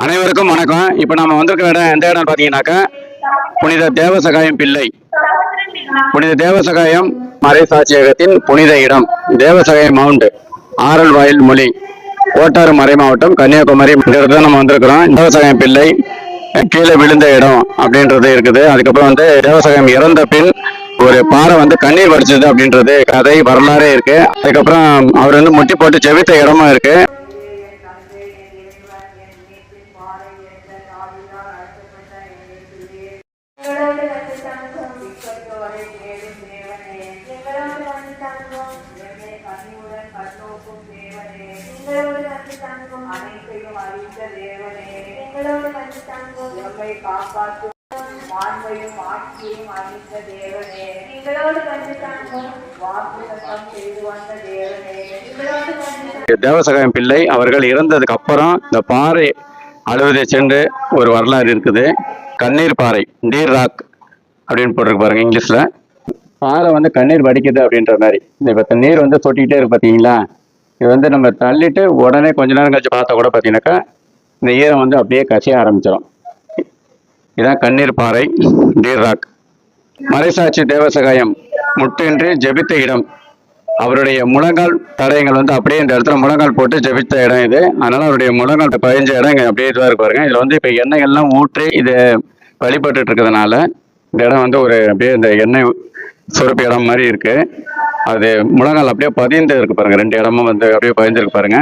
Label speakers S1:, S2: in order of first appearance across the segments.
S1: அனைவருக்கும் வணக்கம். இப்போ நம்ம வந்திருக்கிற இடம் எந்த இடம் பார்த்தீங்கன்னாக்கா புனித தேவசகாயம் பிள்ளை. புனித தேவசகாயம் மறை சாட்சியகத்தின் புனித இடம் தேவசகாயம் மவுண்ட், ஆரல் வாயில் மொழி, கோட்டாறு மறை மாவட்டம், கன்னியாகுமரி. இந்த இடத்துல நம்ம வந்திருக்கிறோம். தேவசகாயம் பிள்ளை கீழே விழுந்த இடம் அப்படின்றது இருக்குது. அதுக்கப்புறம் வந்து தேவசகாயம் இறந்த பின் ஒரு பாறை வந்து கண்ணீர் வடிச்சது அப்படின்றது கதை வரலாறே இருக்கு. அதுக்கப்புறம் அவர் வந்து முட்டி போட்டு ஜெபித்த இடமும் இருக்கு. தேவசகாயம் பிள்ளை அவர்கள் இறந்ததுக்கு அப்புறம் இந்த பாறை அழுவதை சென்று ஒரு வரலாறு இருக்குது. கண்ணீர் பாறை, டீர் ராக் அப்படின்னு போட்டிருக்கு பாருங்க இங்கிலீஷ்ல. பாறை வந்து கண்ணீர் வடிக்குது அப்படின்ற மாதிரி. இப்போ தண்ணீர் வந்து சொட்டிக்கிட்டே இருக்கு பார்த்தீங்களா. இது வந்து நம்ம தள்ளிட்டு உடனே கொஞ்ச நேரம் கழிச்சு பார்த்தா கூட பார்த்தீங்கன்னாக்கா இந்த ஈரம் வந்து அப்படியே கசிய ஆரம்பிச்சிடும். இதான் கண்ணீர் பாறை, டீர் ராக். மறைசாட்சி தேவசகாயம் முட்டின்றி ஜெபித்த இடம். அவருடைய முழங்கால் தடயங்கள் வந்து அப்படியே இந்த இடத்துல முழங்கால் போட்டு ஜெபித்த இடம் இது. அதனால அவருடைய முழங்கால் பதிஞ்ச இடம் இங்கே அப்படியே இதுவாக இருக்கு பாருங்க. இதில் வந்து இப்போ எண்ணெய்கள்லாம் ஊற்றி இது வழிபட்டு இருக்கிறதுனால இந்த இடம் வந்து ஒரு அப்படியே இந்த எண்ணெய் சுரப்பு இடம் மாதிரி இருக்கு. அது முழங்கால் அப்படியே பதிந்து இருக்கு பாருங்க. ரெண்டு இடமும் வந்து அப்படியே பதிஞ்சிருக்கு பாருங்க.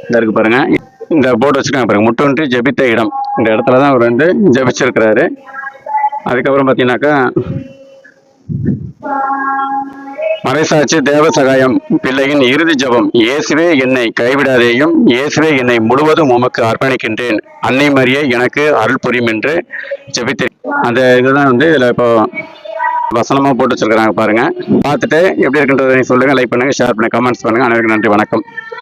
S1: இந்த இருக்கு பாருங்க. இந்த போர்டு வச்சுருக்காங்க பாருங்க, முட்டொன்றி ஜெபித்த இடம். இந்த இடத்துல தான் அவர் வந்து ஜெபிச்சிருக்கிறாரு. அதுக்கப்புறம் பார்த்தீங்கன்னாக்கா மறைசாட்சி தேவசகாயம் பிள்ளையின் இறுதி ஜபம். இயேசுவே என்னை கைவிடாதேயும், இயேசுவே என்னை முழுவதும் உமக்கு அர்ப்பணிக்கின்றேன், அன்னை மரியே எனக்கு அருள் புரியும் என்று ஜெபித்தேன். அந்த இதுதான் வந்து இதில் இப்போ வசனமா போட்டு வச்சிருக்கிறாங்க பாருங்க. பார்த்துட்டு எப்படி இருக்குன்றதை சொல்லுங்க, லைக் பண்ணுங்க, ஷேர் பண்ணுங்க, கமெண்ட்ஸ் பண்ணுங்க. அனைவருக்கும் நன்றி, வணக்கம்.